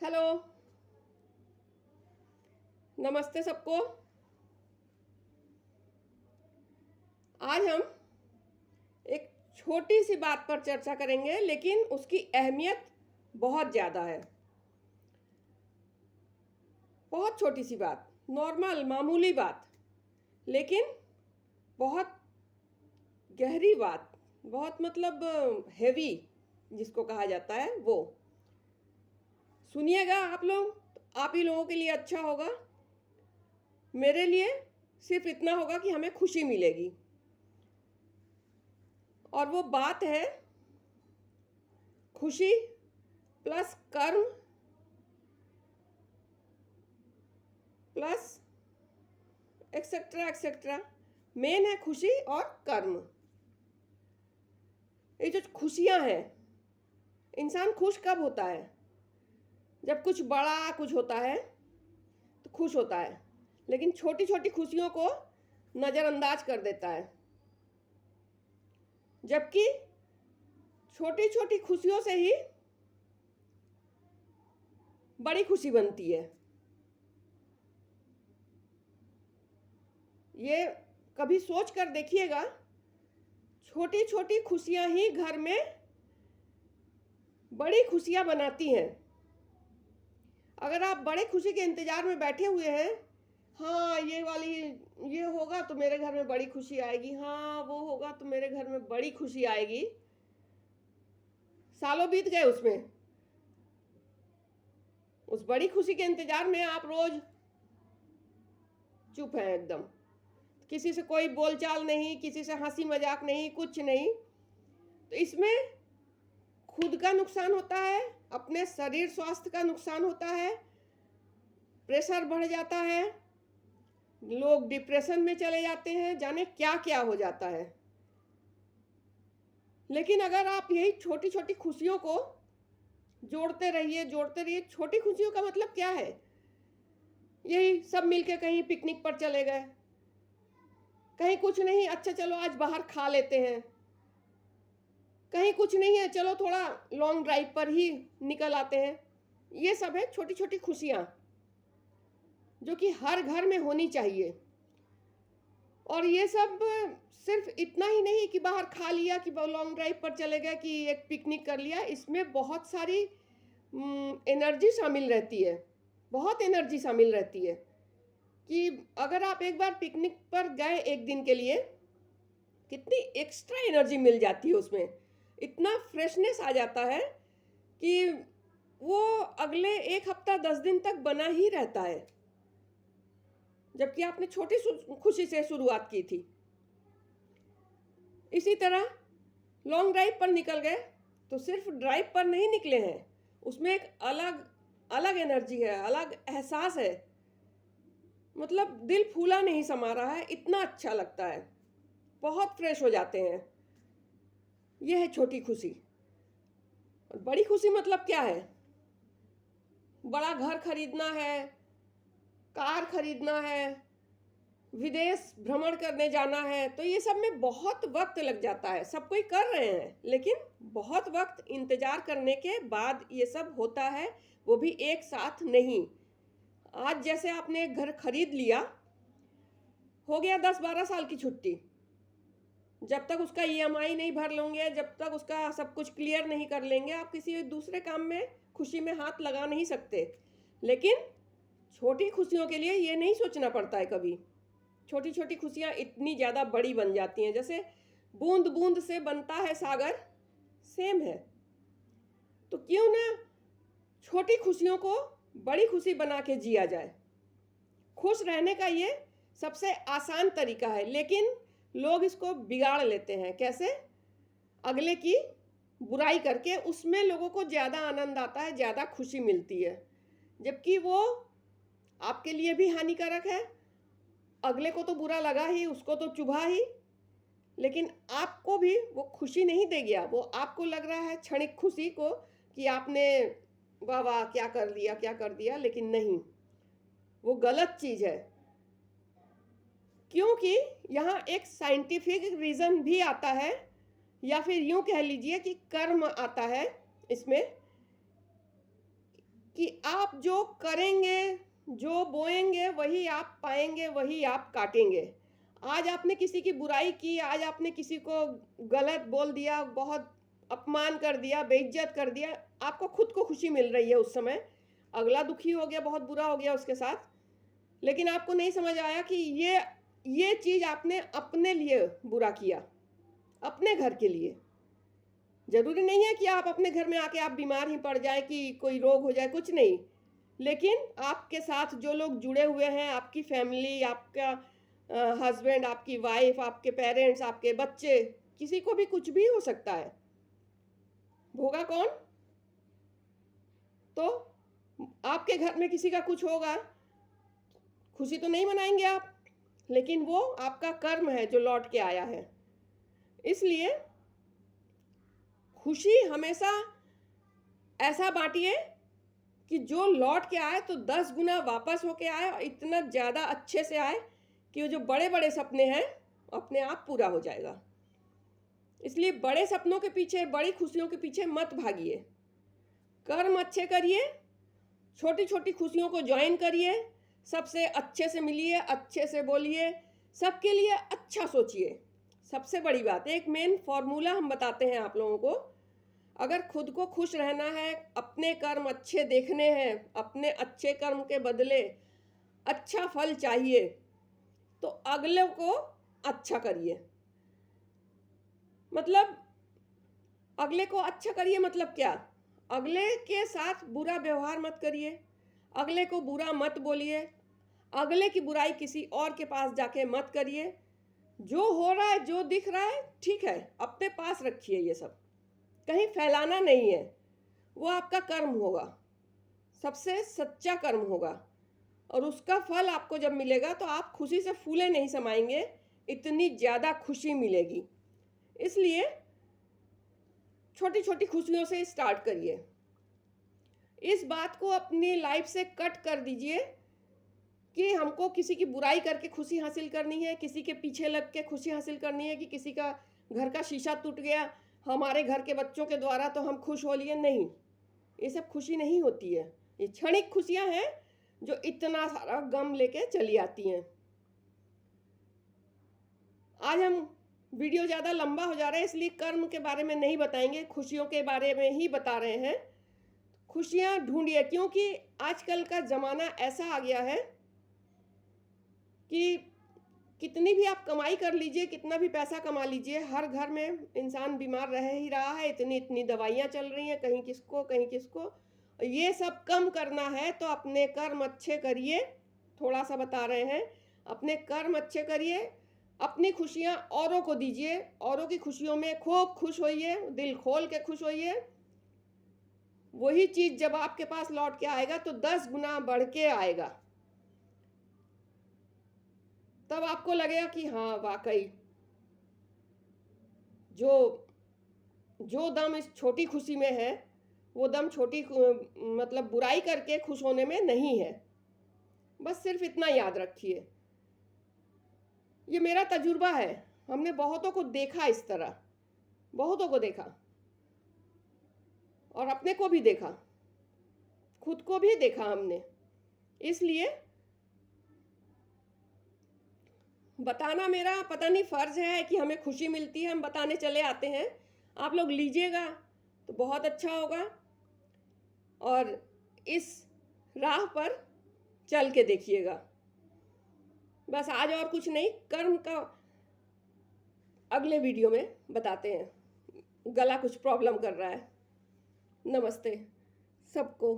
Hello. नमस्ते सबको। आज हम एक छोटी सी बात पर चर्चा करेंगे, लेकिन उसकी अहमियत बहुत ज़्यादा है। बहुत छोटी सी बात, नॉर्मल मामूली बात, लेकिन बहुत गहरी बात, बहुत मतलब हैवी जिसको कहा जाता है वो। सुनिएगा आप लोग, तो आप ही लोगों के लिए अच्छा होगा। मेरे लिए सिर्फ इतना होगा कि हमें खुशी मिलेगी। और वो बात है खुशी प्लस कर्म प्लस एक्सेट्रा एक्सेट्रा। मेन है खुशी और कर्म। ये जो खुशियां हैं, इंसान खुश कब होता है? जब कुछ बड़ा कुछ होता है तो खुश होता है, लेकिन छोटी छोटी खुशियों को नज़रअंदाज कर देता है। जबकि छोटी छोटी खुशियों से ही बड़ी खुशी बनती है। ये कभी सोच कर देखिएगा, छोटी छोटी खुशियां ही घर में बड़ी खुशियां बनाती हैं। अगर आप बड़े खुशी के इंतजार में बैठे हुए हैं, हाँ ये होगा तो मेरे घर में बड़ी खुशी आएगी, हाँ वो होगा तो मेरे घर में बड़ी खुशी आएगी, सालों बीत गए उसमें। उस बड़ी खुशी के इंतजार में आप रोज चुप हैं एकदम। किसी से कोई बोलचाल नहीं, किसी से हंसी मजाक नहीं, कुछ नहीं। तो इसमें खुद का नुकसान होता है, अपने शरीर स्वास्थ्य का नुकसान होता है, प्रेशर बढ़ जाता है, लोग डिप्रेशन में चले जाते हैं, जाने क्या क्या हो जाता है। लेकिन अगर आप यही छोटी छोटी खुशियों को जोड़ते रहिए। छोटी खुशियों का मतलब क्या है? यही सब मिलके कहीं पिकनिक पर चले गए, कहीं कुछ नहीं, अच्छा चलो आज बाहर खा लेते हैं, कहीं कुछ नहीं है, चलो थोड़ा लॉन्ग ड्राइव पर ही निकल आते हैं। ये सब है छोटी छोटी खुशियाँ जो कि हर घर में होनी चाहिए। और ये सब सिर्फ इतना ही नहीं कि बाहर खा लिया, कि लॉन्ग ड्राइव पर चले गए, कि एक पिकनिक कर लिया। इसमें बहुत सारी एनर्जी शामिल रहती है, बहुत एनर्जी शामिल रहती है। कि अगर आप एक बार पिकनिक पर गए एक दिन के लिए, कितनी एक्स्ट्रा एनर्जी मिल जाती है उसमें, इतना फ्रेशनेस आ जाता है कि वो अगले एक हफ्ता 10 दिन तक बना ही रहता है, जबकि आपने छोटी खुशी से शुरुआत की थी। इसी तरह लॉन्ग ड्राइव पर निकल गए तो सिर्फ ड्राइव पर नहीं निकले हैं, उसमें एक अलग अलग एनर्जी है, अलग एहसास है। मतलब दिल फूला नहीं समा रहा है, इतना अच्छा लगता है, बहुत फ्रेश हो जाते हैं। यह है छोटी खुशी। और बड़ी खुशी मतलब क्या है? बड़ा घर खरीदना है, कार खरीदना है, विदेश भ्रमण करने जाना है, तो ये सब में बहुत वक्त लग जाता है। सब कोई कर रहे हैं, लेकिन बहुत वक्त इंतजार करने के बाद ये सब होता है, वो भी एक साथ नहीं। आज जैसे आपने एक घर खरीद लिया, हो गया 10-12 साल की छुट्टी, जब तक उसका ईएमआई नहीं भर लेंगे, जब तक उसका सब कुछ क्लियर नहीं कर लेंगे, आप किसी दूसरे काम में खुशी में हाथ लगा नहीं सकते। लेकिन छोटी खुशियों के लिए ये नहीं सोचना पड़ता है कभी। छोटी छोटी खुशियाँ इतनी ज़्यादा बड़ी बन जाती हैं, जैसे बूंद बूंद से बनता है सागर, सेम है। तो क्यों ना छोटी खुशियों को बड़ी खुशी बना के जिया जाए। खुश रहने का ये सबसे आसान तरीका है, लेकिन लोग इसको बिगाड़ लेते हैं। कैसे? अगले की बुराई करके उसमें लोगों को ज़्यादा आनंद आता है, ज़्यादा खुशी मिलती है, जबकि वो आपके लिए भी हानिकारक है। अगले को तो बुरा लगा ही, उसको तो चुभा ही, लेकिन आपको भी वो खुशी नहीं दे गया। वो आपको लग रहा है क्षणिक खुशी को कि आपने वाह वाह क्या कर दिया क्या कर दिया, लेकिन नहीं, वो गलत चीज़ है। क्योंकि यहाँ एक साइंटिफिक रीज़न भी आता है, या फिर यूँ कह लीजिए कि कर्म आता है इसमें, कि आप जो करेंगे, जो बोएंगे वही आप पाएंगे, वही आप काटेंगे। आज आपने किसी की बुराई की, आज आपने किसी को गलत बोल दिया, बहुत अपमान कर दिया, बेइज्जत कर दिया, आपको खुद को खुशी मिल रही है उस समय, अगला दुखी हो गया, बहुत बुरा हो गया उसके साथ, लेकिन आपको नहीं समझ आया कि ये चीज़ आपने अपने लिए बुरा किया, अपने घर के लिए। जरूरी नहीं है कि आप अपने घर में आके आप बीमार ही पड़ जाए, कि कोई रोग हो जाए, कुछ नहीं, लेकिन आपके साथ जो लोग जुड़े हुए हैं, आपकी फैमिली, आपका हस्बैंड, आपकी वाइफ, आपके पेरेंट्स, आपके बच्चे, किसी को भी कुछ भी हो सकता है। भोगा कौन? तो आपके घर में किसी का कुछ होगा, खुशी तो नहीं मनाएंगे आप, लेकिन वो आपका कर्म है जो लौट के आया है। इसलिए खुशी हमेशा ऐसा बांटिए कि जो लौट के आए तो 10 गुना वापस होके आए, और इतना ज़्यादा अच्छे से आए कि वो जो बड़े बड़े सपने हैं अपने आप पूरा हो जाएगा। इसलिए बड़े सपनों के पीछे, बड़ी खुशियों के पीछे मत भागिए, कर्म अच्छे करिए, छोटी छोटी खुशियों को ज्वाइन करिए, सबसे अच्छे से मिलिए, अच्छे से बोलिए, सबके लिए अच्छा सोचिए। सबसे बड़ी बात, एक मेन फॉर्मूला हम बताते हैं आप लोगों को, अगर खुद को खुश रहना है, अपने कर्म अच्छे देखने हैं, अपने अच्छे कर्म के बदले अच्छा फल चाहिए, तो अगले को अच्छा करिए। मतलब अगले को अच्छा करिए मतलब क्या? अगले के साथ बुरा व्यवहार मत करिए, अगले को बुरा मत बोलिए, अगले की बुराई किसी और के पास जाके मत करिए। जो हो रहा है, जो दिख रहा है, ठीक है, अपने पास रखिए, ये सब कहीं फैलाना नहीं है। वो आपका कर्म होगा, सबसे सच्चा कर्म होगा, और उसका फल आपको जब मिलेगा तो आप खुशी से फूले नहीं समाएंगे, इतनी ज़्यादा खुशी मिलेगी। इसलिए छोटी छोटी खुशियों से स्टार्ट करिए। इस बात को अपनी लाइफ से कट कर दीजिए कि हमको किसी की बुराई करके खुशी हासिल करनी है, किसी के पीछे लग के खुशी हासिल करनी है, कि किसी का घर का शीशा टूट गया हमारे घर के बच्चों के द्वारा तो हम खुश हो लिए। नहीं, ये सब खुशी नहीं होती है, ये क्षणिक खुशियां हैं जो इतना सारा गम लेके चली आती हैं। आज हम वीडियो ज़्यादा लंबा हो जा रहा है, इसलिए कर्म के बारे में नहीं बताएंगे, खुशियों के बारे में ही बता रहे हैं। खुशियां ढूंढिए, क्योंकि आजकल का ज़माना ऐसा आ गया है कि कितनी भी आप कमाई कर लीजिए, कितना भी पैसा कमा लीजिए, हर घर में इंसान बीमार रह ही रहा है, इतनी इतनी दवाइयाँ चल रही हैं, कहीं किसको कहीं किसको। ये सब कम करना है तो अपने कर्म अच्छे करिए, थोड़ा सा बता रहे हैं, अपने कर्म अच्छे करिए, अपनी खुशियाँ औरों को दीजिए, औरों की खुशियों में खूब खुश होइए, दिल खोल के खुश होइए। वही चीज़ जब आपके पास लौट के आएगा तो 10 गुना बढ़ के आएगा, तब आपको लगेगा कि हाँ वाकई जो जो दम इस छोटी खुशी में है, वो दम छोटी मतलब बुराई करके खुश होने में नहीं है। बस सिर्फ इतना याद रखिए, ये मेरा तजुर्बा है, हमने बहुतों को देखा, इस तरह बहुतों को देखा, और अपने को भी देखा, खुद को भी देखा हमने। इसलिए बताना मेरा पता नहीं फर्ज है कि हमें खुशी मिलती है, हम बताने चले आते हैं। आप लोग लीजिएगा तो बहुत अच्छा होगा, और इस राह पर चल के देखिएगा। बस आज और कुछ नहीं, कर्म का अगले वीडियो में बताते हैं। गला कुछ प्रॉब्लम कर रहा है। नमस्ते सबको।